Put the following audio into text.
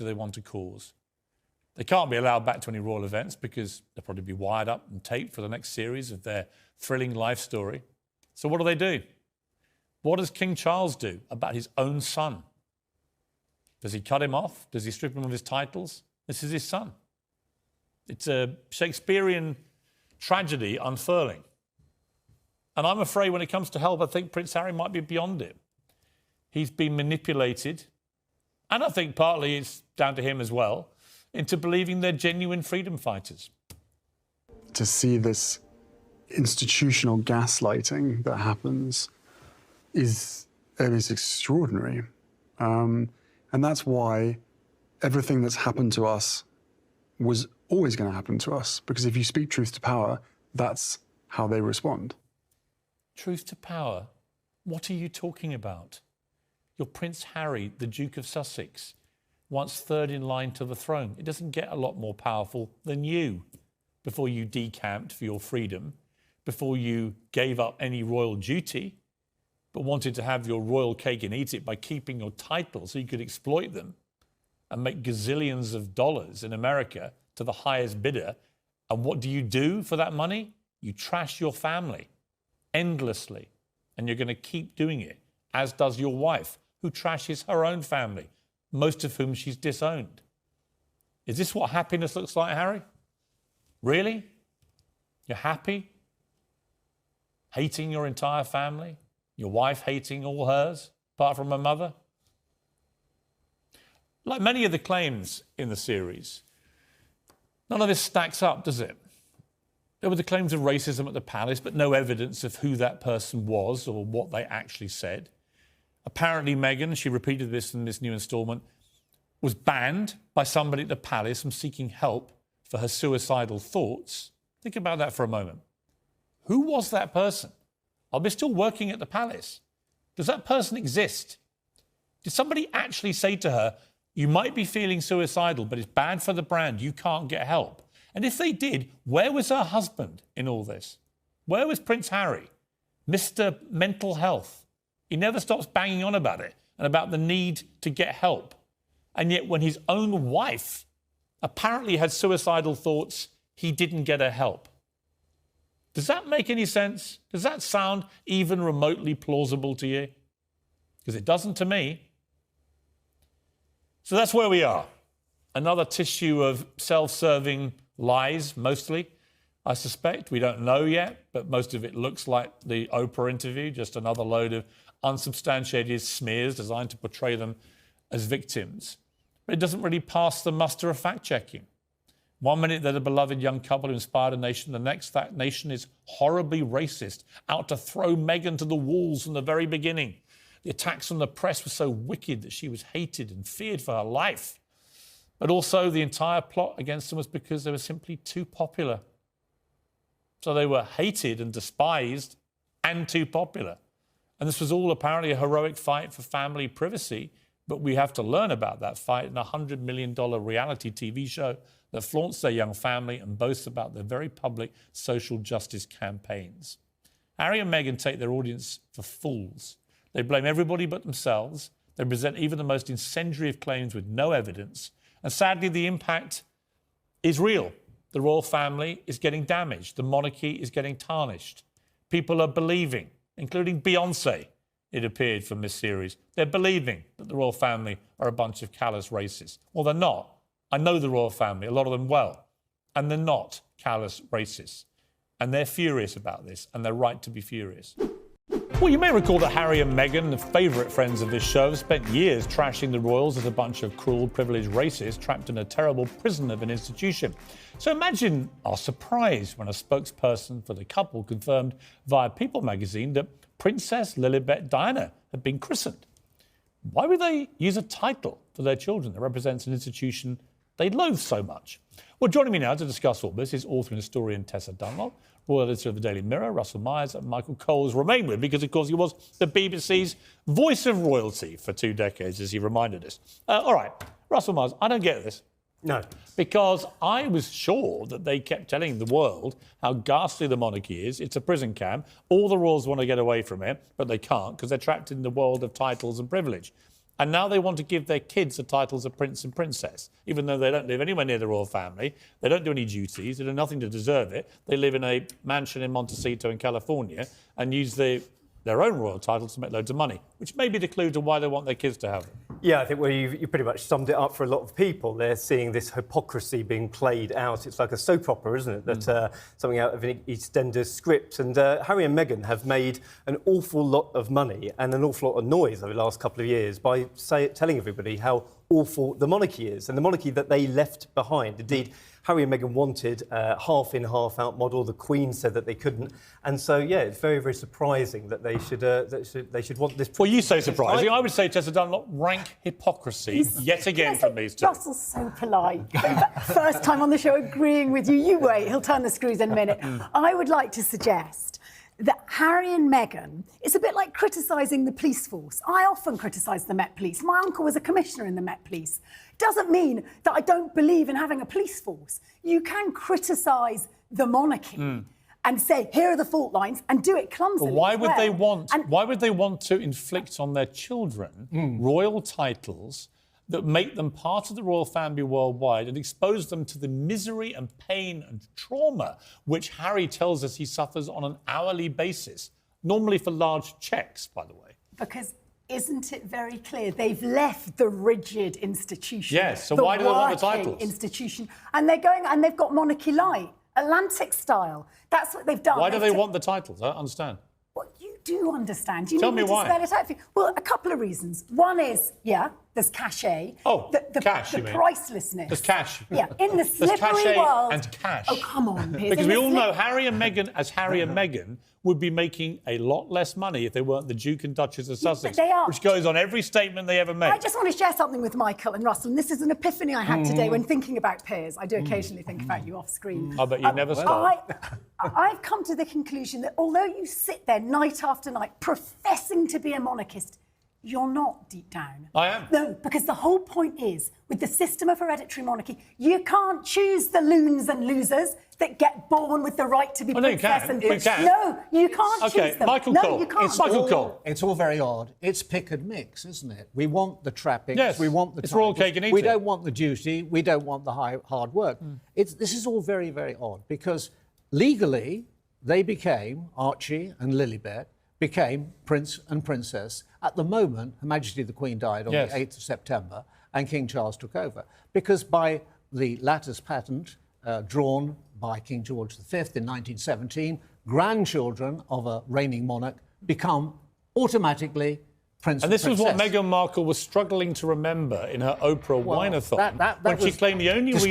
do they want to cause? They can't be allowed back to any royal events because they'll probably be wired up and taped for the next series of their thrilling life story. So what do? What does King Charles do about his own son? Does he cut him off? Does he strip him of his titles? This is his son. It's a Shakespearean tragedy unfurling. And I'm afraid when it comes to help, I think Prince Harry might be beyond it. He's been manipulated, and I think partly it's down to him as well, into believing they're genuine freedom fighters. To see this institutional gaslighting that happens is extraordinary. And that's why everything that's happened to us was always going to happen to us, because if you speak truth to power, that's how they respond. Truth to power? What are you talking about? You're Prince Harry, the Duke of Sussex, once third in line to the throne. It doesn't get a lot more powerful than you before you decamped for your freedom, before you gave up any royal duty, but wanted to have your royal cake and eat it by keeping your titles so you could exploit them and make gazillions of dollars in America to the highest bidder. And what do you do for that money? You trash your family endlessly, and you're going to keep doing it, as does your wife, who trashes her own family, most of whom she's disowned. Is this what happiness looks like, Harry? Really? You're happy? Hating your entire family? Your wife hating all hers, apart from her mother? Like many of the claims in the series, none of this stacks up, does it? There were the claims of racism at the palace, but no evidence of who that person was or what they actually said. Apparently, Meghan, she repeated this in this new instalment, was banned by somebody at the palace from seeking help for her suicidal thoughts. Think about that for a moment. Who was that person? Are they still working at the palace? Does that person exist? Did somebody actually say to her, you might be feeling suicidal, but it's bad for the brand, you can't get help? And if they did, where was her husband in all this? Where was Prince Harry, Mr. Mental Health? He never stops banging on about it and about the need to get help. And yet when his own wife apparently had suicidal thoughts, he didn't get her help. Does that make any sense? Does that sound even remotely plausible to you? Because it doesn't to me. So that's where we are. Another tissue of self-serving lies, mostly, I suspect. We don't know yet, but most of it looks like the Oprah interview, just another load of unsubstantiated smears designed to portray them as victims. But it doesn't really pass the muster of fact-checking. 1 minute they're the beloved young couple who inspired a nation, the next that nation is horribly racist, out to throw Meghan to the wolves from the very beginning. The attacks from the press were so wicked that she was hated and feared for her life. But also the entire plot against them was because they were simply too popular. So they were hated and despised and too popular. And this was all apparently a heroic fight for family privacy, but we have to learn about that fight in a $100 million reality TV show that flaunts their young family and boasts about their very public social justice campaigns. Harry and Meghan take their audience for fools. They blame everybody but themselves. They present even the most incendiary of claims with no evidence. And sadly, the impact is real. The royal family is getting damaged. The monarchy is getting tarnished. People are believing, including Beyoncé, it appeared from this series. They're believing that the royal family are a bunch of callous racists. Well, they're not. I know the royal family, a lot of them well, and they're not callous racists. And they're furious about this, and they're right to be furious. Well, you may recall that Harry and Meghan, the favourite friends of this show, have spent years trashing the royals as a bunch of cruel, privileged racists trapped in a terrible prison of an institution. So imagine our surprise when a spokesperson for the couple confirmed via People magazine that Princess Lilibet Diana had been christened. Why would they use a title for their children that represents an institution they loathe so much? Well, joining me now to discuss all this is author and historian Tessa Dunlop, royal editor of the Daily Mirror, Russell Myers, and Michael Coles remain with, because, of course, he was the BBC's voice of royalty for 2 decades, as he reminded us. All right, Russell Myers, I don't get this. No. Because I was sure that they kept telling the world how ghastly the monarchy is. It's a prison camp. All the royals want to get away from it, but they can't because they're trapped in the world of titles and privilege. And now they want to give their kids the titles of prince and princess, even though they don't live anywhere near the royal family. They don't do any duties. They do nothing to deserve it. They live in a mansion in Montecito in California and use their own royal titles to make loads of money, which may be the clue to why they want their kids to have them. Yeah, I think you pretty much summed it up for a lot of people. They're seeing this hypocrisy being played out. It's like a soap opera, isn't it? That something out of an EastEnders script. And Harry and Meghan have made an awful lot of money and an awful lot of noise over the last couple of years by telling everybody how awful the monarchy is and the monarchy that they left behind. Indeed, Harry and Meghan wanted a half-in, half-out model. The Queen said that they couldn't. And so, yeah, it's very, very surprising that they should want this... Well, you say surprising. I would say, Tessa Dunlop, rank hypocrisy yet again from these two. Russell's so polite. First time on the show agreeing with you. You wait, he'll turn the screws in a minute. I would like to suggest that Harry and Meghan is a bit like criticising the police force. I often criticise the Met Police. My uncle was a commissioner in the Met Police. Doesn't mean that I don't believe in having a police force. You can criticise the monarchy and say, here are the fault lines, and do it clumsily. But why would they want to inflict on their children royal titles that make them part of the royal family worldwide and expose them to the misery and pain and trauma which Harry tells us he suffers on an hourly basis, normally for large cheques, by the way? Because isn't it very clear they've left the rigid institution? Yes, so why do they want the working titles? Institution, and they're going and they've got monarchy light, Atlantic style. That's what they've done. Why do they want the titles? I don't understand. Well, you do understand. You Tell need me to why. spell it out for you. Well, a couple of reasons. One is, there's cachet. Oh, cash, the you mean? pricelessness. There's cash. Yeah, in the There's slippery cachet world. and cash. Oh, come on, Piers. Because we all know Harry and Meghan, as Harry and Meghan, would be making a lot less money if they weren't the Duke and Duchess of Sussex, they are. which goes on every statement they ever make. I just want to share something with Michael and Russell, and this is an epiphany I had today when thinking about Piers. I do occasionally think about you off screen. I bet you never stop. I've come to the conclusion that although you sit there night after night professing to be a monarchist, you're not deep down. I am. No, because the whole point is, with the system of hereditary monarchy, you can't choose the loons and losers that get born with the right to be princess and you can. No, you can't choose them. Michael no, Cole. you can't. Michael Cole. It's all very odd. It's pick and mix, isn't it? We want the trappings. Yes, we want the it's royal titles. cake and eat We it. don't want the duty. We don't want the hard work. This is all very, very odd because legally they became, Archie and Lilibet, became Prince and Princess. At the moment, Her Majesty the Queen died on the 8th of September and King Charles took over. Because by the lattice patent drawn by King George V in 1917, grandchildren of a reigning monarch become automatically Prince and this Princess. was what Meghan Markle was struggling to remember in her Oprah Wine-a-thon that when she was claimed the only reason